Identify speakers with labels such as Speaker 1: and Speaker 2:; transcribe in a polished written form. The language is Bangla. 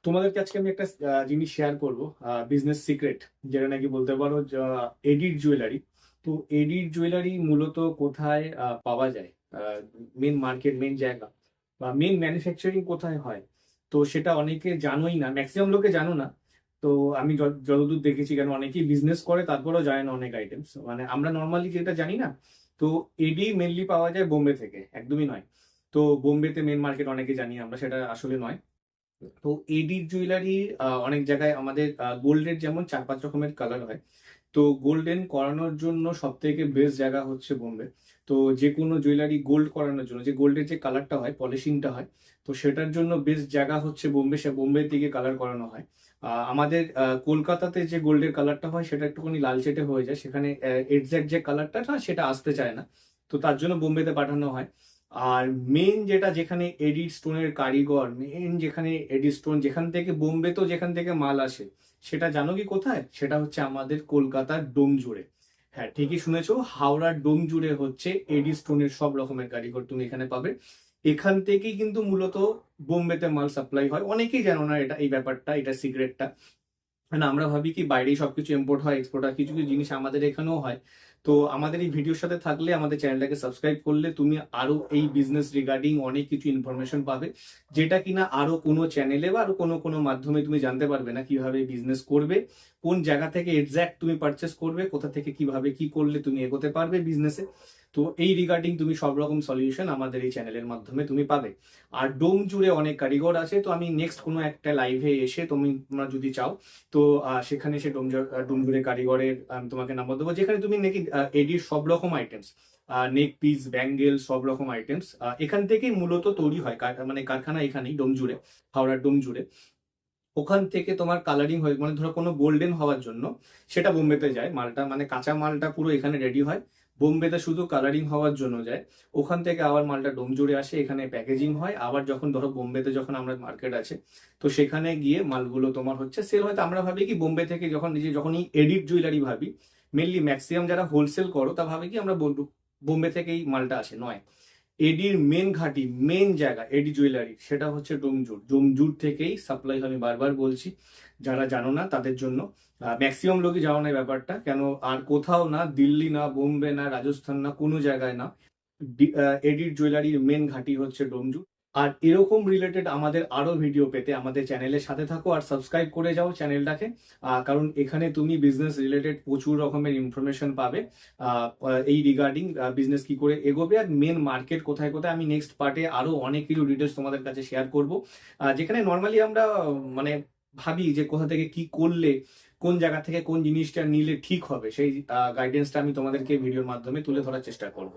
Speaker 1: তোমাদেরকে আজকে আমি একটা জিনিস শেয়ার করব, বিজনেস সিক্রেট, যেটা নাকি বলতে পারো এডির জুয়েলারি। তো এডির জুয়েলারি মূলত কোথায় পাওয়া যায়, মেন মার্কেট, মেন জায়গা বা মেন ম্যানুফ্যাকচারিং কোথায় হয়, তো সেটা অনেকে জানোই না, ম্যাক্সিমাম লোকে জানো না। তো আমি যতদূর দেখেছি, কেন অনেকেই বিজনেস করে তারপরেও জানে না অনেক আইটেমস, মানে আমরা নর্মালি যেটা জানি না। তো এডি মেনলি পাওয়া যায় বোম্বে থেকে, একদমই নয়। তো বোম্বেতে মেন মার্কেট অনেকে জানি আমরা, সেটা আসলে নয়। তো এডি জুয়েলারি অনেক জায়গায় আমাদের গোল্ডের যেমন 4-5 রকমের কালার হয়। তো গোল্ডেন করানোর জন্য সব থেকে বেস্ট জায়গা হচ্ছে বোম্বে। তো যে কোনো জুয়েলারি গোল্ড করানোর জন্য যে গোল্ডের যে কালারটা হয়, পলিশিংটা হয়, তো সেটার জন্য বেস্ট জায়গা হচ্ছে বোম্বে। সে বোম্বের দিকে কালার করানো হয়। আমাদের কলকাতাতে যে গোল্ডের কালারটা হয় সেটা একটুখানি লালচেটে হয়ে যায়, সেখানে এক্সাক্ট যে কালারটা না সেটা আসতে চায় না। তো তার জন্য বোম্বেতে পাঠানো হয়। আর মেন যেটা, যেখানে এডি স্টোনের কারিগর, মেন যেখানে এডি স্টোন যেখান থেকে বোম্বে, তো যেখান থেকে মাল আসে, সেটা জানো কি কোথায়? সেটা হচ্ছে আমাদের কলকাতার ডোম জুড়ে। হ্যাঁ, ঠিকই শুনেছো, হাওড়ার ডোম জুড়ে হচ্ছে এডি স্টোনের সব রকমের কারিগর তুমি এখানে পাবে। এখান থেকেই কিন্তু মূলত বোম্বেতে মাল সাপ্লাই হয়। অনেকেই জানো না এটা, এই ব্যাপারটা, এটা সিক্রেটটা। না, আমরা ভাবি কি বাইরেই সবকিছু ইম্পোর্ট হয়, এক্সপোর্ট হয়, কিছু কিছু জিনিস আমাদের এখানেও হয়। তো আমাদের এই ভিডিওর সাথে থাকলে, আমাদের চ্যানেলটাকে সাবস্ক্রাইব করলে তুমি আরো এই বিজনেস রিগার্ডিং অনেক কিছু ইনফরমেশন পাবে, যেটা কিনা আরো কোনো চ্যানেলে বা আরো কোনো কোনো মাধ্যমে তুমি জানতে পারবে না কিভাবে বিজনেস করবে, কোন জায়গা থেকে এক্স্যাক্ট তুমি পারচেস করবে, কোথা থেকে কিভাবে কি করলে তুমি এগোতে পারবে বিজনেসে। তো এই রিগার্ডিং তুমি সব রকম সলিউশন আমাদের এই চ্যানেলের মাধ্যমে তুমি পাবে। আর ডোম জুড়ে অনেক কারিগর আছে। তো আমি নেক্সট কোনো একটা লাইভে এসে তোমরা যদি চাও, তো সেখানে সে ডোমজুড়ে কারিগরের আমি তোমাকে নাম্বার দেবো, যেখানে তুমি নাকি এডির সব রকম আইটেমস, নেক পিস, ব্যাঙ্গেল, সব রকম আইটেমস এখান থেকেই মূলত তৈরি হয়। মানে কারখানা এখানেই ডোমজুড়ে, হাওড়ার ডোমজুড়ে। ওখান থেকে তোমার কালারিং হয়ে, মানে ধরো কোনো গোল্ডেন হওয়ার জন্য সেটা বোম্বেতে যায় মালটা, মানে কাঁচা মালটা পুরো এখানে রেডি হয়, বোম্বেতে শুধু কালারিং হওয়ার জন্য যায়। ওখান থেকে আবার মালটা ডোমজুড়ে আসে, এখানে প্যাকেজিং হয়, আবার যখন ধরো বোম্বেতে যখন আমরা মার্কেট আছে, তো সেখানে গিয়ে মালগুলো তোমার হচ্ছে সেল হয়। তো আমরা ভাবি কি বোম্বে থেকে যখন নিজে যখনই এডিট জুয়েলারি ভাবি, মেনলি ম্যাক্সিমাম যারা হোলসেল করো তা ভাবে কি আমরা বলবো বোম্বে থেকেই মালটা আসে, নয়। এডির মেন ঘাঁটি, মেন জায়গা এডি জুয়েলারি, সেটা হচ্ছে ডোমজুর। ডোমজুর থেকেই সাপ্লাই, আমি বারবার বলছি, যারা জানো না তাদের জন্য। ম্যাক্সিমাম লোকই জানো না এই ব্যাপারটা, কেন আর কোথাও না, দিল্লি না, বোম্বে না, রাজস্থান না, কোনো জায়গায় না, এডির জুয়েলারির মেন ঘাঁটি হচ্ছে ডোমজুর। আর এরকম রিলেটেড আমাদের আরো ভিডিও পেতে আমাদের চ্যানেলের সাথে থাকো আর সাবস্ক্রাইব করে যাও চ্যানেলটাকে। কারণ এখানে তুমি বিজনেস রিলেটেড প্রচুর রকমের ইনফরমেশন পাবে, এই রিগার্ডিং বিজনেস কি করে এগোবে আর মেন মার্কেট কোথায় কোথায়। আমি নেক্সট পার্টে আরো অনেক কিছু ডিটেলস তোমাদের কাছে শেয়ার করব, যেখানে নর্মালি আমরা মানে ভাবি যে কোথা থেকে কি করলে, কোন জায়গা থেকে কোন জিনিসটা নিলে ঠিক হবে, সেই গাইডেন্সটা আমি তোমাদেরকে ভিডিওর মাধ্যমে তুলে ধরার চেষ্টা করব।